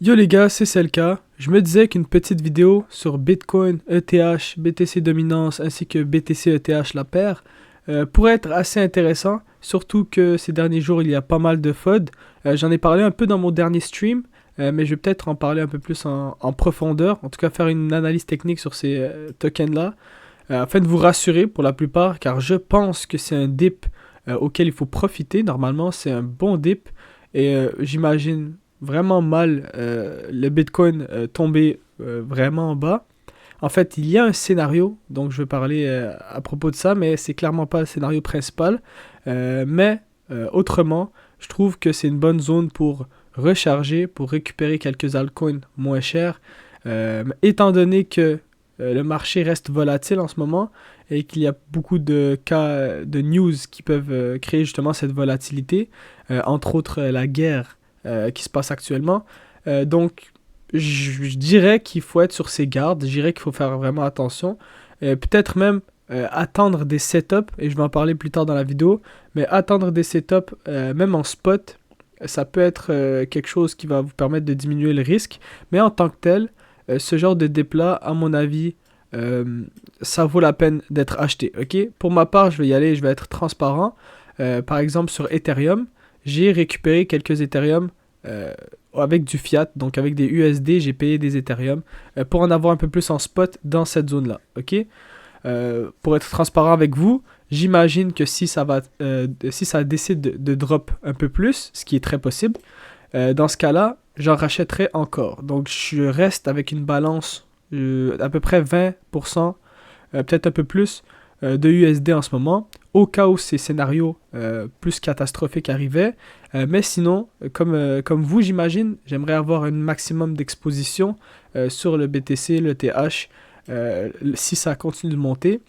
Yo les gars, c'est Selka. Je me disais qu'une petite vidéo sur Bitcoin, ETH, BTC Dominance ainsi que BTC ETH la paire pourrait être assez intéressant, surtout que ces derniers jours il y a pas mal de FUD. J'en ai parlé un peu dans mon dernier stream, mais je vais peut-être en parler un peu plus en profondeur, en tout cas faire une analyse technique sur ces tokens-là, afin de vous rassurer pour la plupart, car je pense que c'est un dip auquel il faut profiter. Normalement, c'est un bon dip et j'imagine vraiment mal le Bitcoin tomber vraiment en bas. En fait, il y a un scénario, donc je vais parler à propos de ça, mais c'est clairement pas le scénario principal. Autrement, je trouve que c'est une bonne zone pour recharger, pour récupérer quelques altcoins moins chers. Étant donné que le marché reste volatile en ce moment et qu'il y a beaucoup de cas de news qui peuvent créer justement cette volatilité, entre autres la guerre qui se passe actuellement. Donc, je dirais qu'il faut être sur ses gardes, je dirais qu'il faut faire vraiment attention. Peut-être même attendre des setups, et je vais en parler plus tard dans la vidéo, mais attendre des setups, même en spot, ça peut être quelque chose qui va vous permettre de diminuer le risque. Mais en tant que tel, ce genre de déplat, à mon avis, ça vaut la peine d'être acheté. Ok. Pour ma part, je vais y aller, je vais être transparent. Par exemple, sur Ethereum, j'ai récupéré quelques Ethereum avec du fiat, donc avec des USD, j'ai payé des Ethereum pour en avoir un peu plus en spot dans cette zone-là. Ok. Pour être transparent avec vous, j'imagine que si ça décide de drop un peu plus, ce qui est très possible, dans ce cas-là, j'en rachèterai encore. Donc je reste avec une balance à peu près 20%, peut-être un peu plus, de USD en ce moment, au cas où ces scénarios plus catastrophiques arrivaient. Mais sinon, comme vous, j'imagine, j'aimerais avoir un maximum d'exposition sur le BTC, le TH, si ça continue de monter.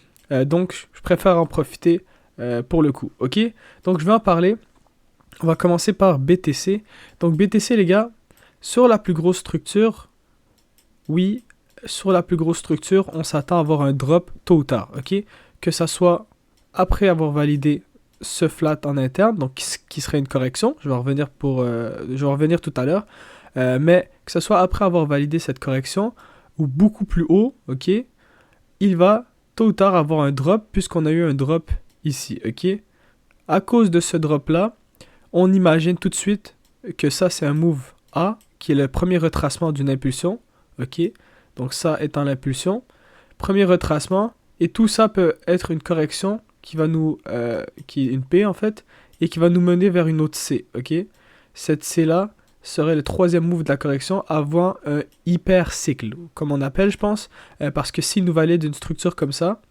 Donc, je préfère en profiter pour le coup. Ok. Donc, je vais en parler. On va commencer par BTC. Donc, BTC, les gars, sur la plus grosse structure, oui, sur la plus grosse structure, on s'attend à avoir un drop tôt ou tard. Ok. Que ça soit après avoir validé ce flat en interne, donc qui serait une correction. Je vais revenir tout à l'heure. Mais que ce soit après avoir validé cette correction ou beaucoup plus haut, ok, il va tôt ou tard avoir un drop puisqu'on a eu un drop ici, ok. À cause de ce drop-là, on imagine tout de suite que ça c'est un move A, qui est le premier retracement d'une impulsion, ok. Donc ça étant l'impulsion, premier retracement, et tout ça peut être une correction qui est une P en fait, et qui va nous mener vers une autre C, ok. Cette C là serait le troisième move de la correction avant un hyper cycle, comme on appelle, je pense, parce que s'il nous valide une structure comme ça,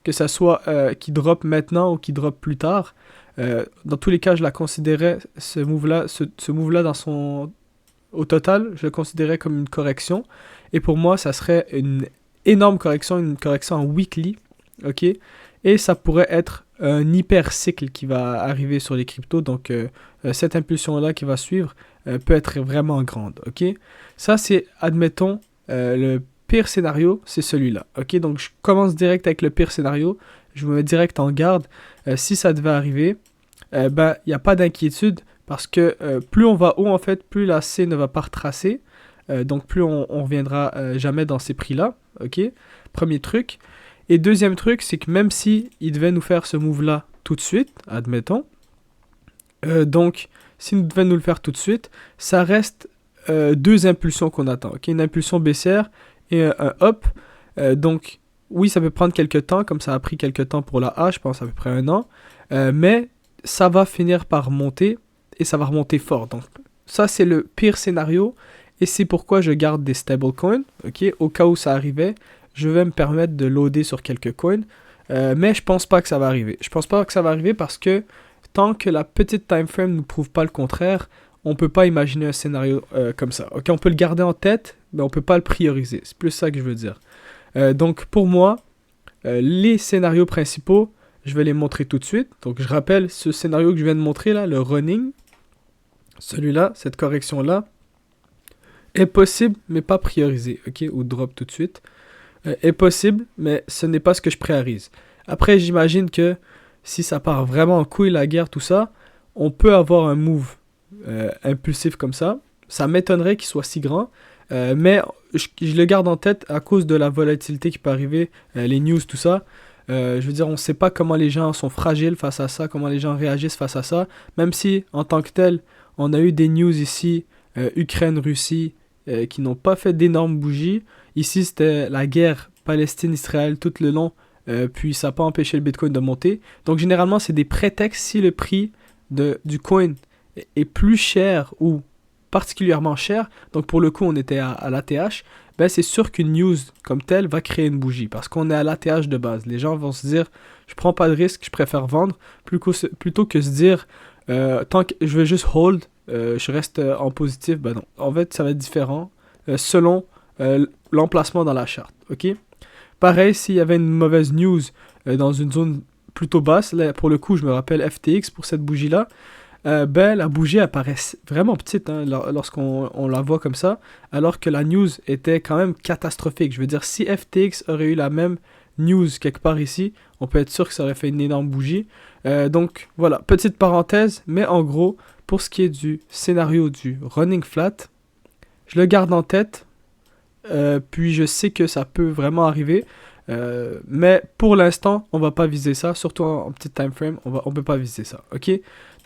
que ça soit qui drop maintenant ou qui drop plus tard, dans tous les cas, je la considérais, ce move-là au total, je le considérais comme une correction, et pour moi, ça serait une énorme correction, une correction en weekly, ok, et ça pourrait être un hyper cycle qui va arriver sur les cryptos, donc cette impulsion-là qui va suivre peut être vraiment grande, ok. Ça, c'est, admettons, le pire scénario, c'est celui-là, ok. Donc, je commence direct avec le pire scénario, je me mets direct en garde. Si ça devait arriver, il n'y a pas d'inquiétude, parce que plus on va haut, en fait, plus la C ne va pas retracer, donc plus on reviendra jamais dans ces prix-là, ok. Premier truc. Et deuxième truc, c'est que même si il devait nous faire ce move-là tout de suite, admettons, donc s'il devait nous le faire tout de suite, ça reste deux impulsions qu'on attend. Okay? Une impulsion baissière et un up. Donc oui, ça peut prendre quelques temps, comme ça a pris quelques temps pour la A, je pense à peu près un an. Mais ça va finir par monter et ça va remonter fort. Donc ça, c'est le pire scénario et c'est pourquoi je garde des stablecoins. Okay? Au cas où ça arrivait, je vais me permettre de loader sur quelques coins. Mais je pense pas que ça va arriver. Je pense pas que ça va arriver parce que tant que la petite time frame ne prouve pas le contraire, on peut pas imaginer un scénario comme ça. Ok, on peut le garder en tête, mais on peut pas le prioriser. C'est plus ça que je veux dire. Donc pour moi, les scénarios principaux, je vais les montrer tout de suite. Donc je rappelle ce scénario que je viens de montrer là, le running, celui-là, cette correction-là, est possible, mais pas priorisé. Ok, ou drop tout de suite. Est possible, mais ce n'est pas ce que je priorise. Après, j'imagine que si ça part vraiment en couille, la guerre, tout ça, on peut avoir un move impulsif comme ça, Ça m'étonnerait qu'il soit si grand, mais je le garde en tête à cause de la volatilité qui peut arriver, les news, tout ça. Je veux dire, on ne sait pas comment les gens sont fragiles face à ça, comment les gens réagissent face à ça. Même si, en tant que tel, on a eu des news ici, Ukraine-Russie, qui n'ont pas fait d'énormes bougies. Ici, c'était la guerre Palestine-Israël tout le long, puis ça n'a pas empêché le Bitcoin de monter. Donc, généralement, c'est des prétextes si le prix du coin est plus cher ou particulièrement cher. Donc, pour le coup, on était à l'ATH. Ben, c'est sûr qu'une news comme telle va créer une bougie parce qu'on est à l'ATH de base. Les gens vont se dire, je prends pas de risque, je préfère vendre plutôt que se dire, tant que je vais juste hold, je reste en positif. Ben non, en fait, ça va être différent selon l'emplacement dans la charte. Ok. Pareil, s'il y avait une mauvaise news dans une zone plutôt basse, là, pour le coup, je me rappelle FTX pour cette bougie-là. Ben, la bougie apparaît vraiment petite hein, lorsqu'on la voit comme ça, alors que la news était quand même catastrophique. Je veux dire, si FTX aurait eu la même news quelque part ici, on peut être sûr que ça aurait fait une énorme bougie. Donc voilà, petite parenthèse, mais en gros, pour ce qui est du scénario du running flat, je le garde en tête, puis je sais que ça peut vraiment arriver. Mais pour l'instant, on va pas viser ça, surtout en petit time frame, on peut pas viser ça, ok?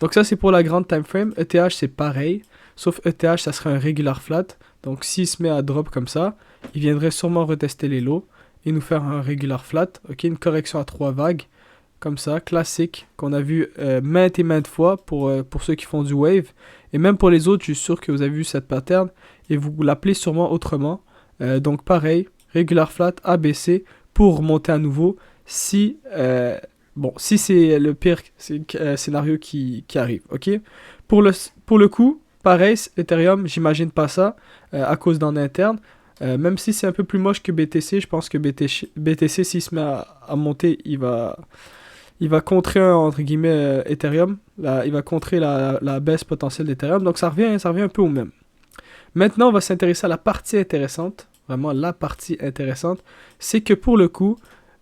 Donc ça c'est pour la grande time frame. ETH c'est pareil, sauf ETH ça serait un regular flat. Donc s'il se met à drop comme ça, il viendrait sûrement retester les lows et nous faire un regular flat, ok? Une correction à 3 vagues, comme ça, classique, qu'on a vu maintes et maintes fois pour ceux qui font du wave. Et même pour les autres, je suis sûr que vous avez vu cette pattern et vous l'appelez sûrement autrement. Donc pareil, regular flat, ABC, pour remonter à nouveau si, si c'est le pire scénario qui arrive, ok? Pour le coup, pareil, Ethereum, j'imagine pas ça à cause d'en interne. Même si c'est un peu plus moche que BTC, je pense que BTC s'il se met à monter, il va contrer, entre guillemets, Ethereum. Il va contrer la baisse potentielle d'Ethereum. Donc ça revient un peu au même. Maintenant, on va s'intéresser à la partie intéressante. Vraiment, la partie intéressante, c'est que pour le coup,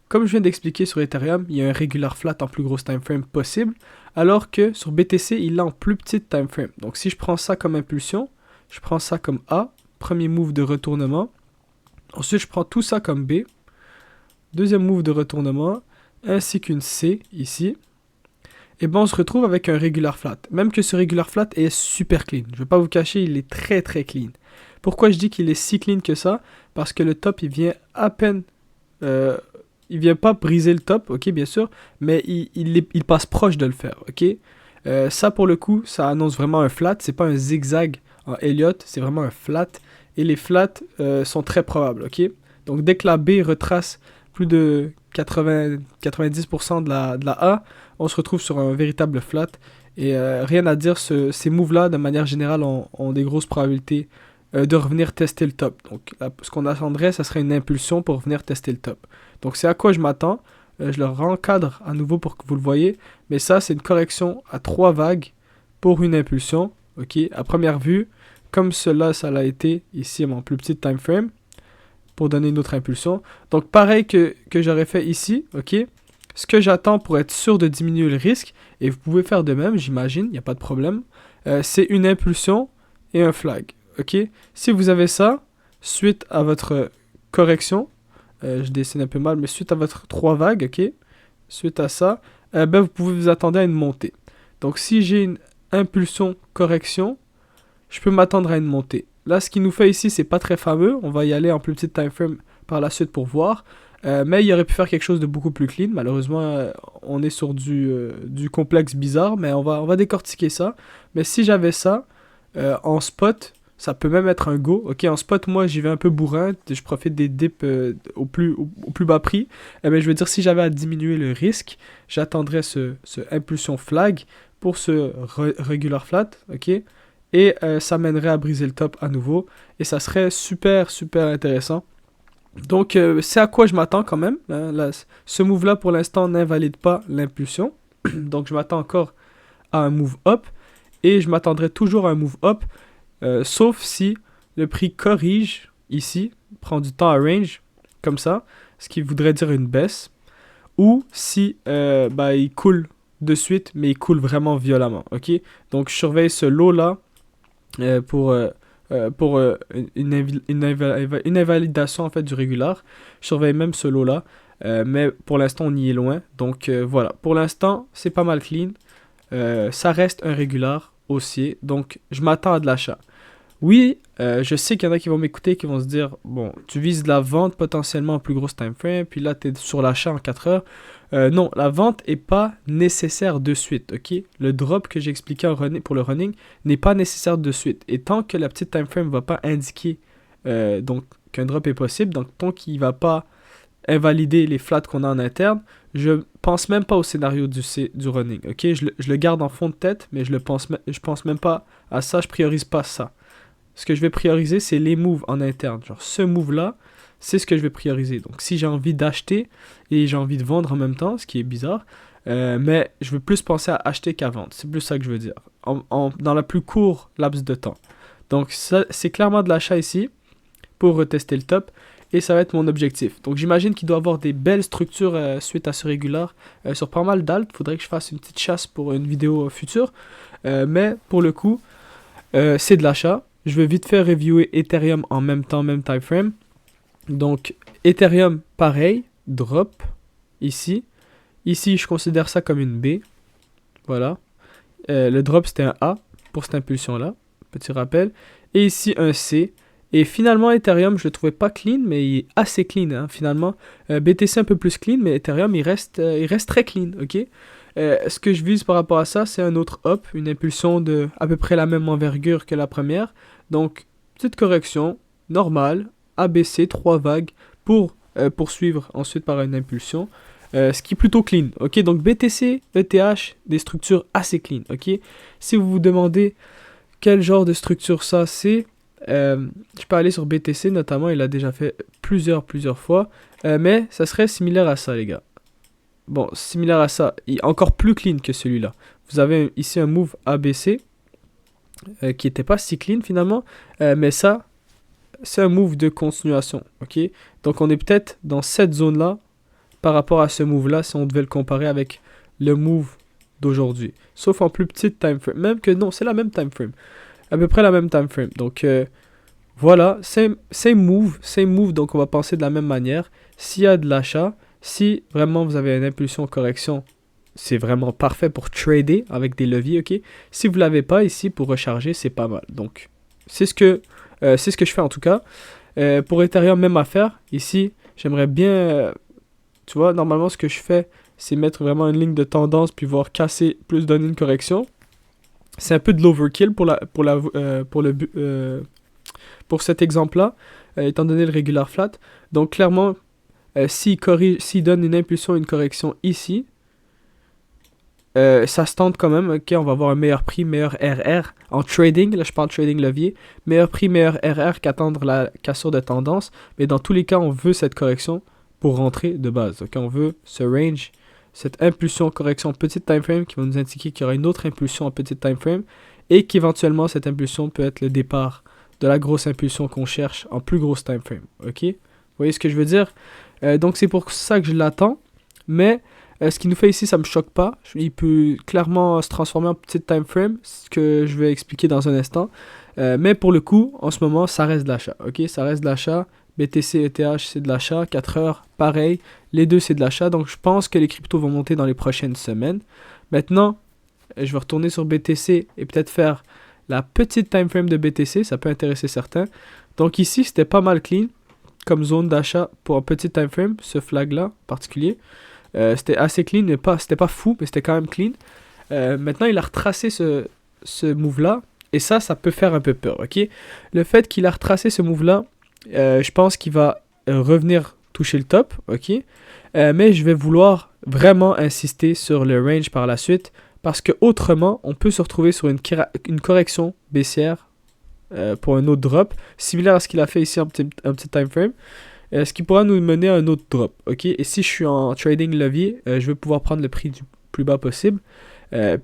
comme je viens d'expliquer sur Ethereum, il y a un regular flat en plus grosse time frame possible, alors que sur BTC, il l'a en plus petite time frame. Donc si je prends ça comme impulsion, je prends ça comme A, premier move de retournement. Ensuite, je prends tout ça comme B, deuxième move de retournement, ainsi qu'une C ici. Et ben on se retrouve avec un regular flat. Même que ce regular flat est super clean. Je ne vais pas vous cacher, il est très très clean. Pourquoi je dis qu'il est si clean que ça? Parce que le top, il vient à peine... il vient pas briser le top, ok, bien sûr, mais il passe proche de le faire, ok? Ça, pour le coup, ça annonce vraiment un flat. C'est pas un zigzag en Elliott, c'est vraiment un flat. Et les flats sont très probables, ok? Donc, dès que la B retrace plus de 90% de la A, on se retrouve sur un véritable flat. Et rien à dire, ces moves-là, de manière générale, ont des grosses probabilités de revenir tester le top. Donc, ce qu'on attendrait, ça serait une impulsion pour revenir tester le top. Donc, c'est à quoi je m'attends. Je le rencadre à nouveau pour que vous le voyez. Mais ça, c'est une correction à 3 vagues pour une impulsion. Ok, à première vue, comme cela, ça l'a été ici à mon plus petit time frame, pour donner une autre impulsion. Donc, pareil que j'aurais fait ici, ok. Ce que j'attends pour être sûr de diminuer le risque, et vous pouvez faire de même, j'imagine, il n'y a pas de problème, c'est une impulsion et un flag, ok. Si vous avez ça, suite à votre correction, je dessine un peu mal, mais suite à votre 3 vagues, ok, suite à ça, vous pouvez vous attendre à une montée. Donc, si j'ai une impulsion correction, je peux m'attendre à une montée. Là, ce qu'il nous fait ici, c'est pas très fameux. On va y aller en plus petite time frame par la suite pour voir. Mais il aurait pu faire quelque chose de beaucoup plus clean. Malheureusement, on est sur du complexe bizarre, mais on va décortiquer ça. Mais si j'avais ça, en spot, ça peut même être un go. Ok, en spot, moi, j'y vais un peu bourrin. Je profite des dips au plus bas prix. Mais je veux dire, si j'avais à diminuer le risque, j'attendrais ce impulsion flag pour ce regular flat. Ok. Et ça mènerait à briser le top à nouveau. Et ça serait super, super intéressant. Donc, c'est à quoi je m'attends quand même. Hein. Là, ce move-là, pour l'instant, n'invalide pas l'impulsion. Donc, je m'attends encore à un move up. Et je m'attendrai toujours à un move up. Sauf si le prix corrige ici, prend du temps à range, comme ça. Ce qui voudrait dire une baisse. Ou si il coule de suite, mais il coule vraiment violemment. Ok. Donc, je surveille ce lot-là. Pour une invalidation en fait du régular. Je surveille même ce lot-là, mais pour l'instant on y est loin. Donc voilà, pour l'instant c'est pas mal clean. Ça reste un régular haussier, donc je m'attends à de l'achat. Oui, je sais qu'il y en a qui vont m'écouter, qui vont se dire, bon, tu vises de la vente potentiellement en plus grosse time frame, puis là, tu es sur l'achat en 4 heures. Non, la vente est pas nécessaire de suite, ok? Le drop que j'ai expliqué pour le running n'est pas nécessaire de suite. Et tant que la petite time frame ne va pas indiquer donc qu'un drop est possible, donc tant qu'il ne va pas invalider les flats qu'on a en interne, je pense même pas au scénario du running, ok? Je le garde en fond de tête, mais je pense même pas à ça, je priorise pas ça. Ce que je vais prioriser, c'est les moves en interne. Genre, ce move-là, c'est ce que je vais prioriser. Donc, si j'ai envie d'acheter et j'ai envie de vendre en même temps, ce qui est bizarre, mais je veux plus penser à acheter qu'à vendre. C'est plus ça que je veux dire. Dans la plus court laps de temps. Donc, ça, c'est clairement de l'achat ici pour retester le top. Et ça va être mon objectif. Donc, j'imagine qu'il doit avoir des belles structures suite à ce régular sur pas mal d'alt. Il faudrait que je fasse une petite chasse pour une vidéo future. Mais pour le coup, c'est de l'achat. Je vais vite faire reviewer Ethereum en même temps, même time frame. Donc, Ethereum, pareil, drop, ici. Ici, je considère ça comme une B. Voilà. Le drop, c'était un A pour cette impulsion-là. Petit rappel. Et ici, un C. Et finalement, Ethereum, je le trouvais pas clean, mais il est assez clean, hein, finalement. BTC un peu plus clean, mais Ethereum, il reste très clean, ok? Ce que je vise par rapport à ça, c'est un autre up, une impulsion de à peu près la même envergure que la première. Donc, petite correction, normale, ABC, 3 vagues, pour poursuivre ensuite par une impulsion. Ce qui est plutôt clean, ok? Donc, BTC, ETH, des structures assez clean, ok? Si vous vous demandez quel genre de structure ça c'est, je peux aller sur BTC notamment, il l'a déjà fait plusieurs fois, mais ça serait similaire à ça, les gars. Bon, similaire à ça, encore plus clean que celui-là. Vous avez ici un move ABC qui n'était pas si clean finalement, mais ça, c'est un move de continuation, ok? Donc on est peut-être dans cette zone-là par rapport à ce move-là si on devait le comparer avec le move d'aujourd'hui. Sauf en plus petite time frame. Même que non, c'est la même time frame. À peu près la même time frame. Donc voilà, same move, donc on va penser de la même manière. S'il y a de l'achat, si vraiment vous avez une impulsion correction, c'est vraiment parfait pour trader avec des leviers, ok? Si vous ne l'avez pas ici pour recharger, c'est pas mal. Donc c'est ce que je fais en tout cas. Pour Ethereum, même affaire. Ici, j'aimerais bien, tu vois, normalement ce que je fais, c'est mettre vraiment une ligne de tendance puis voir casser plus donner une correction. C'est un peu de l'overkill pour cet exemple-là, étant donné le regular flat. Donc clairement, s'il donne une impulsion, une correction ici, ça se tente quand même. Ok, on va avoir un meilleur prix, meilleur RR en trading. Là, je parle trading levier. Meilleur prix, meilleur RR qu'attendre la cassure de tendance. Mais dans tous les cas, on veut cette correction pour rentrer de base. Ok, on veut ce range, cette impulsion correction petite time frame qui va nous indiquer qu'il y aura une autre impulsion en petite time frame et qu'éventuellement cette impulsion peut être le départ de la grosse impulsion qu'on cherche en plus grosse time frame. Ok, vous voyez ce que je veux dire? Donc c'est pour ça que je l'attends. Mais ce qu'il nous fait ici, ça me choque pas. Il peut clairement se transformer en petite time frame, ce que je vais expliquer dans un instant. Mais pour le coup, en ce moment, ça reste de l'achat. Ok, ça reste de l'achat. BTC, ETH, c'est de l'achat. 4 heures, pareil. Les deux, c'est de l'achat. Donc, je pense que les cryptos vont monter dans les prochaines semaines. Maintenant, je vais retourner sur BTC et peut-être faire la petite time frame de BTC. Ça peut intéresser certains. Donc, ici, c'était pas mal clean comme zone d'achat pour un petit time frame, ce flag-là en particulier. C'était assez clean, mais c'était pas fou, mais c'était quand même clean. Maintenant, il a retracé ce move-là. Et ça peut faire un peu peur, ok? Le fait qu'il a retracé ce move-là, je pense qu'il va revenir toucher le top, ok? Mais je vais vouloir vraiment insister sur le range par la suite, parce que autrement, on peut se retrouver sur une correction baissière pour un autre drop, similaire à ce qu'il a fait ici en petit time frame. Ce qui pourra nous mener à un autre drop, ok? Et si je suis en trading levier, je vais pouvoir prendre le prix du plus bas possible,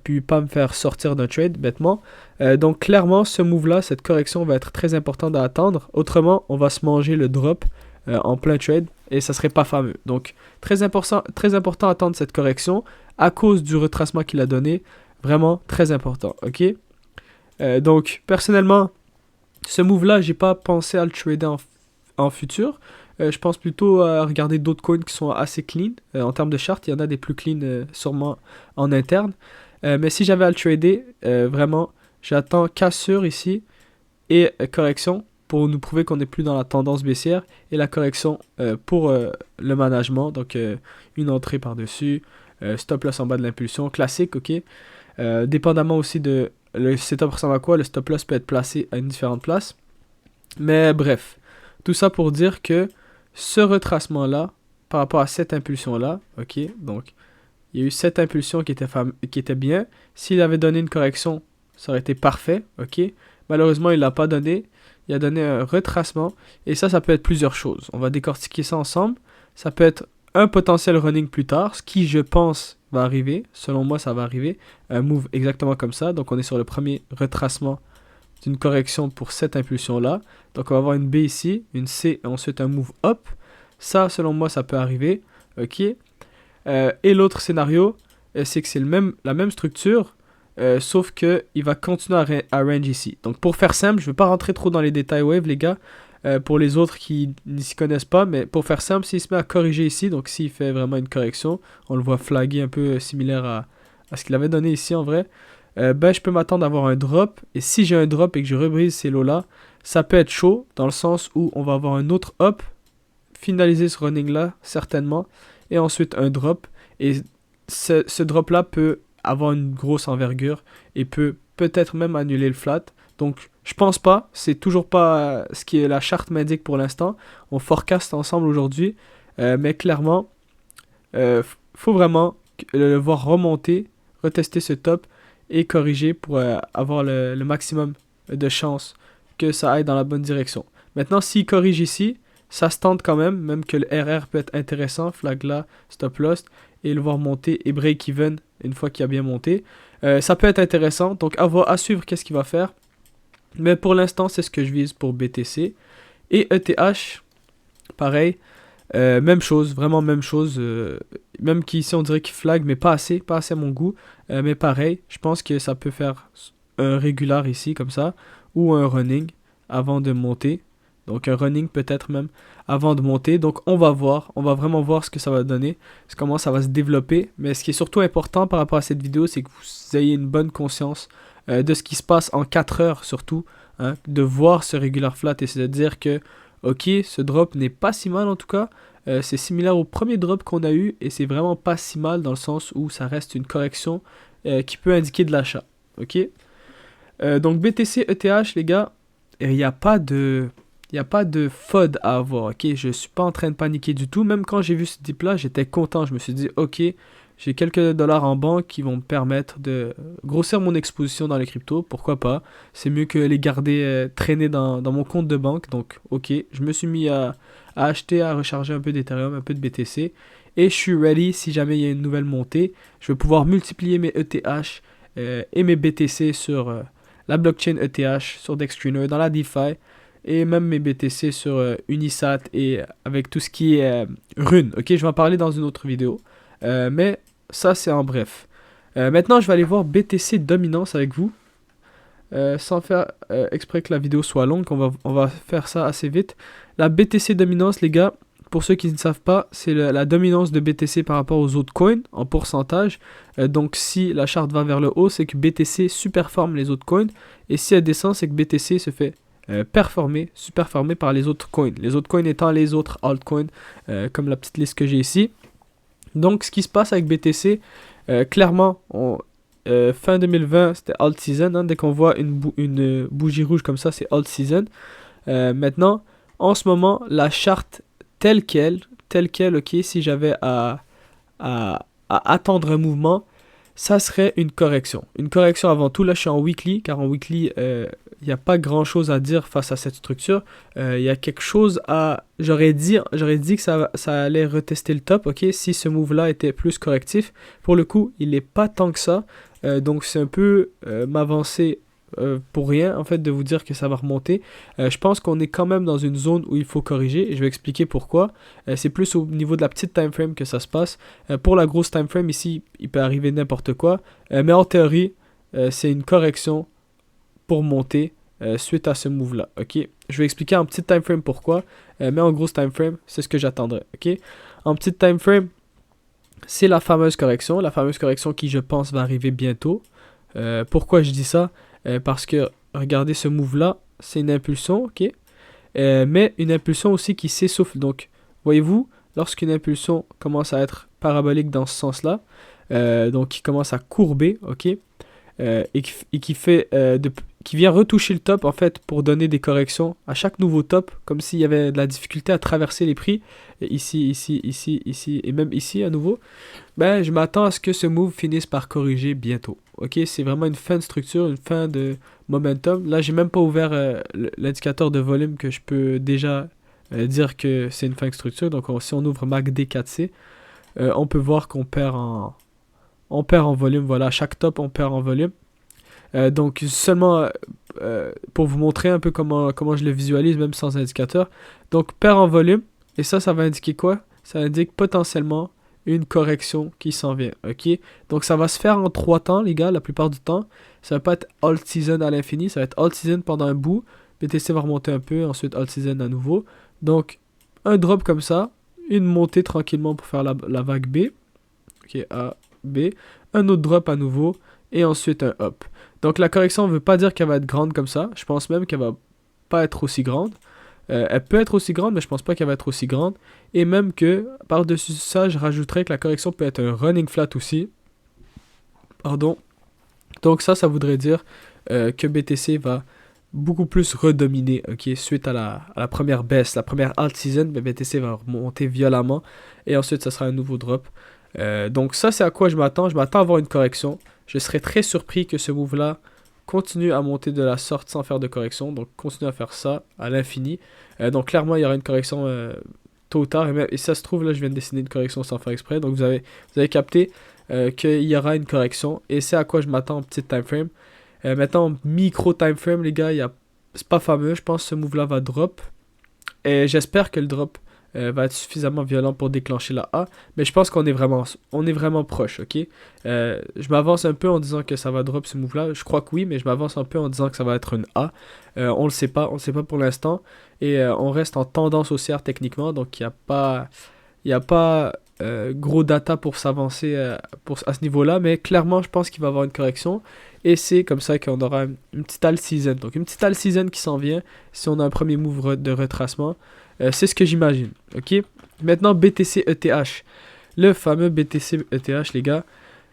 puis pas me faire sortir d'un trade bêtement. Donc clairement, ce move-là, cette correction va être très importante à attendre. Autrement, on va se manger le drop en plein trade et ça serait pas fameux. Donc très important à attendre cette correction à cause du retracement qu'il a donné. Vraiment très important, ok? Donc personnellement, Ce move-là, j'ai pas pensé à le trader en futur. Je pense plutôt à regarder d'autres coins qui sont assez clean. En termes de chart, il y en a des plus clean sûrement en interne. Mais si j'avais à le trader, vraiment, j'attends cassure ici et correction pour nous prouver qu'on n'est plus dans la tendance baissière et la correction pour le management. Donc une entrée par-dessus, stop loss en bas de l'impulsion, classique, ok. Dépendamment aussi de le setup ressemble à quoi, le stop loss peut être placé à une différente place. Mais bref, tout ça pour dire que ce retracement-là, par rapport à cette impulsion-là, ok, donc il y a eu cette impulsion qui était bien. S'il avait donné une correction, ça aurait été parfait, ok. Malheureusement, il l'a pas donné. Il a donné un retracement. Et ça peut être plusieurs choses. On va décortiquer ça ensemble. Ça peut être un potentiel running plus tard, ce qui, je pense, va arriver. Selon moi, ça va arriver. Un move exactement comme ça. Donc, on est sur le premier retracement d'une correction pour cette impulsion-là. Donc, on va avoir une B ici, une C, et ensuite un move up. Ça, selon moi, ça peut arriver. Ok. Et l'autre scénario, c'est que c'est la même structure, sauf qu'il va continuer à range ici. Donc pour faire simple, je ne vais pas rentrer trop dans les détails wave, les gars, pour les autres qui ne s'y connaissent pas, mais pour faire simple, s'il se met à corriger ici, donc s'il fait vraiment une correction, on le voit flaguer un peu similaire à ce qu'il avait donné ici en vrai, je peux m'attendre à avoir un drop, et si j'ai un drop et que je rebrise ces lots-là, ça peut être chaud, dans le sens où on va avoir un autre up, finaliser ce running-là, certainement, et ensuite un drop. Et ce drop-là peut avoir une grosse envergure et peut peut-être même annuler le flat. Donc, je pense pas. C'est toujours pas ce qui est la charte m'indique pour l'instant. On forecast ensemble aujourd'hui. Mais clairement, faut vraiment le voir remonter, retester ce top et corriger pour avoir le maximum de chances que ça aille dans la bonne direction. Maintenant, s'il corrige ici, ça se tente quand même que le RR peut être intéressant, flag là, stop loss, et le voir monter et break even une fois qu'il a bien monté. Ça peut être intéressant, donc à suivre qu'est-ce qu'il va faire. Mais pour l'instant, c'est ce que je vise pour BTC. Et ETH, pareil, même chose, vraiment même chose. Même qu'ici on dirait qu'il flag, mais pas assez à mon goût. Mais pareil, je pense que ça peut faire un régular ici, comme ça, ou un running avant de monter. Donc un running peut-être même avant de monter. Donc on va vraiment voir ce que ça va donner, comment ça va se développer. Mais ce qui est surtout important par rapport à cette vidéo, c'est que vous ayez une bonne conscience de ce qui se passe en 4 heures surtout. Hein, de voir ce regular flat et c'est de dire que ok, ce drop n'est pas si mal en tout cas. C'est similaire au premier drop qu'on a eu et c'est vraiment pas si mal dans le sens où ça reste une correction qui peut indiquer de l'achat. Ok. Donc BTC, ETH les gars, il n'y a pas de... Il n'y a pas de FOD à avoir, ok? Je suis pas en train de paniquer du tout. Même quand j'ai vu ce dip-là, j'étais content. Je me suis dit, ok, j'ai quelques dollars en banque qui vont me permettre de grossir mon exposition dans les cryptos. Pourquoi pas? C'est mieux que les garder traîner dans mon compte de banque. Donc, ok, je me suis mis à acheter, à recharger un peu d'Ethereum, un peu de BTC. Et je suis ready si jamais il y a une nouvelle montée. Je vais pouvoir multiplier mes ETH et mes BTC sur la blockchain ETH, sur Dextrainer, dans la DeFi. Et même mes BTC sur Unisat et avec tout ce qui est Rune. Ok, je vais en parler dans une autre vidéo. Mais ça, c'est en bref. Maintenant, je vais aller voir BTC Dominance avec vous. Sans faire exprès que la vidéo soit longue, on va faire ça assez vite. La BTC Dominance, les gars, pour ceux qui ne savent pas, c'est la dominance de BTC par rapport aux autres coins en pourcentage. Donc, si la charte va vers le haut, c'est que BTC superforme les autres coins. Et si elle descend, c'est que BTC se fait superformé par les autres coins. Les autres coins étant les autres altcoins, comme la petite liste que j'ai ici. Donc, ce qui se passe avec BTC, clairement, fin 2020, c'était alt season. Hein, dès qu'on voit une bougie rouge comme ça, c'est alt season. Maintenant, en ce moment, la charte telle quelle, ok, si j'avais à attendre un mouvement, ça serait une correction. Une correction avant tout. Là, je suis en weekly, car en weekly, il n'y a pas grand chose à dire face à cette structure. Il y a quelque chose à... J'aurais dit que ça allait retester le top, ok, si ce move-là était plus correctif. Pour le coup, il n'est pas tant que ça. Donc, c'est un peu m'avancer pour rien, en fait, de vous dire que ça va remonter. Je pense qu'on est quand même dans une zone où il faut corriger, et je vais expliquer pourquoi. C'est plus au niveau de la petite time frame que ça se passe. Pour la grosse time frame, ici, il peut arriver n'importe quoi. Mais en théorie, c'est une correction pour monter suite à ce move-là. Ok, je vais expliquer en petit time frame pourquoi, mais en gros, ce time frame, c'est ce que j'attendrais. Ok, en petit time frame, c'est la fameuse correction qui, je pense, va arriver bientôt. Pourquoi je dis ça? Parce que, regardez ce move-là, c'est une impulsion, ok? Mais une impulsion aussi qui s'essouffle. Donc, voyez-vous, lorsqu'une impulsion commence à être parabolique dans ce sens-là, donc qui commence à courber, ok? Qui vient retoucher le top en fait pour donner des corrections à chaque nouveau top, comme s'il y avait de la difficulté à traverser les prix, et ici, et même ici à nouveau, ben je m'attends à ce que ce move finisse par corriger bientôt. Ok, c'est vraiment une fin de structure, une fin de momentum. Là, j'ai même pas ouvert l'indicateur de volume que je peux déjà dire que c'est une fin de structure. Donc si on ouvre MACD 4C, on peut voir qu'on perd en volume. Voilà, à chaque top, on perd en volume. Donc seulement pour vous montrer un peu comment je le visualise, même sans indicateur. Donc perd en volume, et ça va indiquer quoi? Ça indique potentiellement une correction qui s'en vient, ok? Donc ça va se faire en 3 temps, les gars, la plupart du temps. Ça va pas être all season à l'infini, ça va être all season pendant un bout. BTC va remonter un peu, ensuite all season à nouveau. Donc un drop comme ça, une montée tranquillement pour faire la vague B. Ok, A, B. Un autre drop à nouveau, et ensuite un up. Donc la correction ne veut pas dire qu'elle va être grande comme ça. Je pense même qu'elle va pas être aussi grande. Elle peut être aussi grande, mais je pense pas qu'elle va être aussi grande. Et même que, par-dessus ça, je rajouterais que la correction peut être un running flat aussi. Pardon. Donc ça voudrait dire que BTC va beaucoup plus redominer, ok, suite à la première baisse, la première alt season, BTC va remonter violemment. Et ensuite, ça sera un nouveau drop. Donc ça, c'est à quoi je m'attends. Je m'attends à avoir une correction. Je serais très surpris que ce move-là continue à monter de la sorte sans faire de correction. Donc continue à faire ça à l'infini. Donc clairement, il y aura une correction tôt ou tard. Et ça se trouve, là, je viens de dessiner une correction sans faire exprès. Donc vous avez capté qu'il y aura une correction. Et c'est à quoi je m'attends en petit time frame. Maintenant, micro time frame, les gars, c'est pas fameux. Je pense que ce move-là va drop. Et j'espère que le drop va être suffisamment violent pour déclencher la A. Mais je pense qu'on est vraiment proche, ok? Je m'avance un peu en disant que ça va drop ce move-là. Je crois que oui, mais je m'avance un peu en disant que ça va être une A. On le sait pas pour l'instant. Et on reste en tendance haussière techniquement. Donc il n'y a pas gros data pour s'avancer à ce niveau-là. Mais clairement, je pense qu'il va y avoir une correction. Et c'est comme ça qu'on aura une petite all season. Donc une petite all season qui s'en vient si on a un premier move de retracement. C'est ce que j'imagine, ok? Maintenant, BTC ETH. Le fameux BTC ETH, les gars.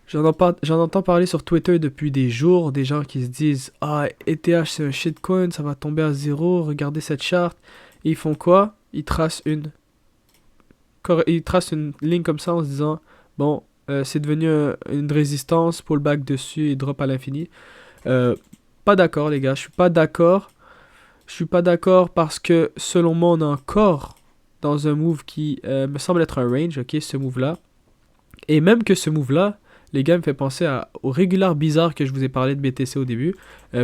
J'en entends parler sur Twitter depuis des jours. Des gens qui se disent « Ah, ETH, c'est un shitcoin, ça va tomber à zéro. Regardez cette charte. » Et ils font quoi? Ils tracent une ligne comme ça en se disant « Bon, c'est devenu une résistance, pullback dessus et drop à l'infini. » Pas d'accord, les gars. Je suis pas d'accord. Je suis pas d'accord parce que selon moi, on est encore dans un move qui me semble être un range, ok, ce move-là. Et même que ce move-là, les gars, me fait penser au régular bizarre que je vous ai parlé de BTC au début.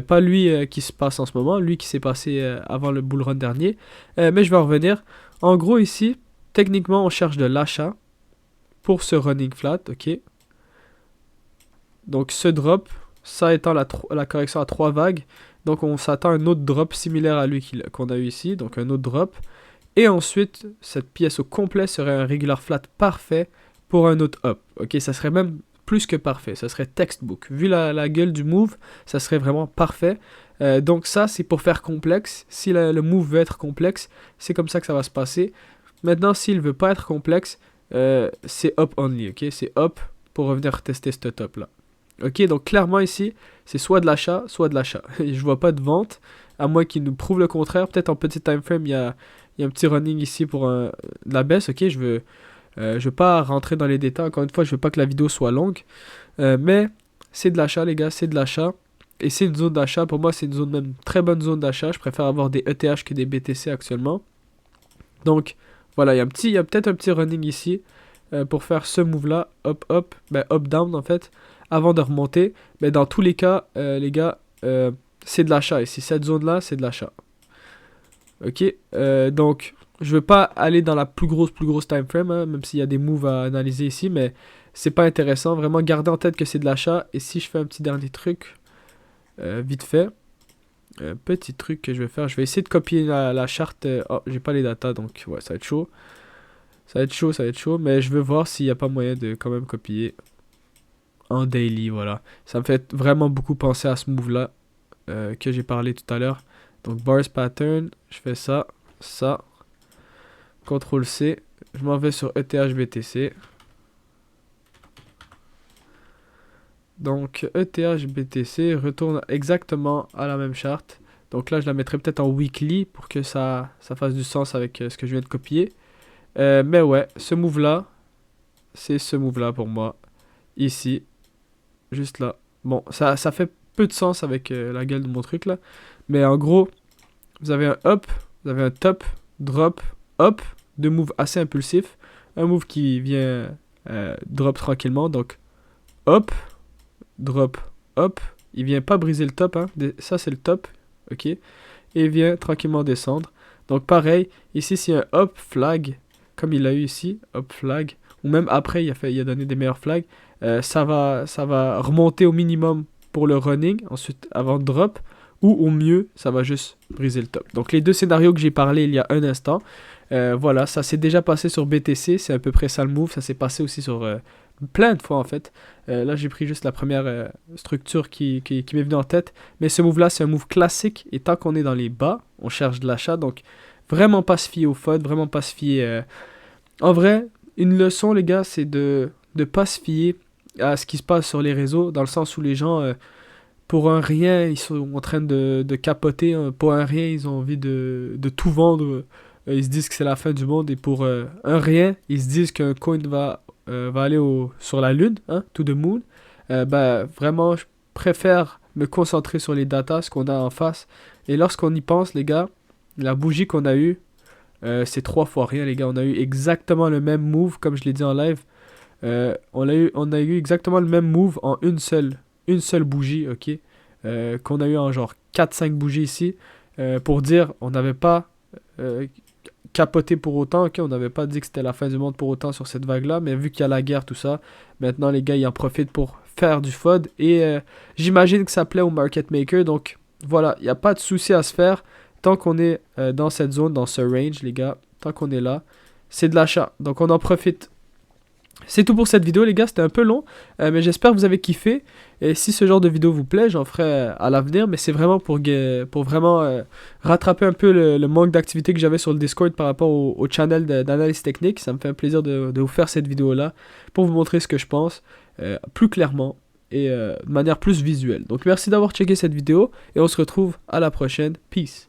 Pas lui qui se passe en ce moment, lui qui s'est passé avant le bull run dernier. Mais je vais en revenir. En gros, ici, techniquement, on cherche de l'achat pour ce running flat, ok. Donc ce drop, ça étant la correction à 3 vagues. Donc on s'attend à un autre drop similaire à lui qu'on a eu ici, donc un autre drop. Et ensuite, cette pièce au complet serait un regular flat parfait pour un autre up. Ok, ça serait même plus que parfait, ça serait textbook. Vu la gueule du move, ça serait vraiment parfait. Donc ça, c'est pour faire complexe. Si le move veut être complexe, c'est comme ça que ça va se passer. Maintenant, s'il veut pas être complexe, c'est up only, ok? C'est up pour revenir tester ce top là. Ok, donc clairement ici, c'est soit de l'achat, soit de l'achat. Je vois pas de vente, à moins qu'il nous prouve le contraire. Peut-être en petit time frame, il y a un petit running ici pour de la baisse. Ok, je veux pas rentrer dans les détails. Encore une fois, je veux pas que la vidéo soit longue. Mais c'est de l'achat, les gars, c'est de l'achat. Et c'est une zone d'achat. Pour moi, c'est une zone même très bonne zone d'achat. Je préfère avoir des ETH que des BTC actuellement. Donc, voilà, il y a peut-être un petit running ici pour faire ce move-là. Up, down en fait. Avant de remonter, mais dans tous les cas, les gars, c'est de l'achat ici. Cette zone-là, c'est de l'achat. Ok, donc, je veux pas aller dans la plus grosse time frame, hein, même s'il y a des moves à analyser ici, mais c'est pas intéressant. Vraiment, gardez en tête que c'est de l'achat. Et si je fais un petit dernier truc, vite fait, Petit truc que je vais faire, je vais essayer de copier la charte. Oh, j'ai pas les datas, donc ouais, ça va être chaud. Ça va être chaud, ça va être chaud, mais je veux voir s'il n'y a pas moyen de quand même copier en daily, voilà. Ça me fait vraiment beaucoup penser à ce move-là que j'ai parlé tout à l'heure. Donc bars pattern, je fais ça, ça, CTRL C, je m'en vais sur ETH BTC. Donc ETH BTC retourne exactement à la même charte. Donc là, je la mettrai peut-être en weekly pour que ça fasse du sens avec ce que je viens de copier. Mais ouais, ce move-là, c'est ce move-là pour moi. Ici, juste là. Bon, ça fait peu de sens avec la gueule de mon truc là. Mais en gros, vous avez un up, vous avez un top, drop, up. Deux moves assez impulsifs. Un move qui vient drop tranquillement. Donc, up, drop, up. Il vient pas briser le top. Hein. Ça, c'est le top. Ok. Et il vient tranquillement descendre. Donc, pareil. Ici, s'il y a un up flag, comme il l'a eu ici, up flag, ou même après, il a donné des meilleurs flags, ça va remonter au minimum pour le running, ensuite avant de drop, ou au mieux, ça va juste briser le top. Donc les deux scénarios que j'ai parlé il y a un instant, voilà, ça s'est déjà passé sur BTC, c'est à peu près ça le move, ça s'est passé aussi sur plein de fois en fait. Là j'ai pris juste la première structure qui m'est venue en tête, mais ce move là c'est un move classique, et tant qu'on est dans les bas, on cherche de l'achat, donc vraiment pas se fier au FUD, vraiment pas se fier... En vrai, une leçon les gars, c'est de pas se fier à ce qui se passe sur les réseaux, dans le sens où les gens, pour un rien, ils sont en train de capoter, hein. Pour un rien, ils ont envie de tout vendre, ils se disent que c'est la fin du monde, et pour un rien, ils se disent qu'un coin va aller sur la lune, hein, to the moon. Bah, vraiment, je préfère me concentrer sur les datas, ce qu'on a en face, et lorsqu'on y pense, les gars, la bougie qu'on a eue, c'est 3 fois rien, les gars. On a eu exactement le même move, comme je l'ai dit en live. On a eu exactement le même move en une seule bougie, ok. Qu'on a eu en genre 4-5 bougies ici. Pour dire, on n'avait pas capoté pour autant, ok. On n'avait pas dit que c'était la fin du monde pour autant sur cette vague-là. Mais vu qu'il y a la guerre, tout ça, maintenant les gars, ils en profitent pour faire du FUD. Et j'imagine que ça plaît aux market makers. Donc voilà, il n'y a pas de souci à se faire. Tant qu'on est dans cette zone, dans ce range, les gars, tant qu'on est là, c'est de l'achat. Donc on en profite. C'est tout pour cette vidéo, les gars. C'était un peu long, mais j'espère que vous avez kiffé. Et si ce genre de vidéo vous plaît, j'en ferai à l'avenir. Mais c'est vraiment pour vraiment rattraper un peu le manque d'activité que j'avais sur le Discord par rapport au channel d'analyse technique. Ça me fait un plaisir de vous faire cette vidéo-là pour vous montrer ce que je pense plus clairement et de manière plus visuelle. Donc merci d'avoir checké cette vidéo et on se retrouve à la prochaine. Peace.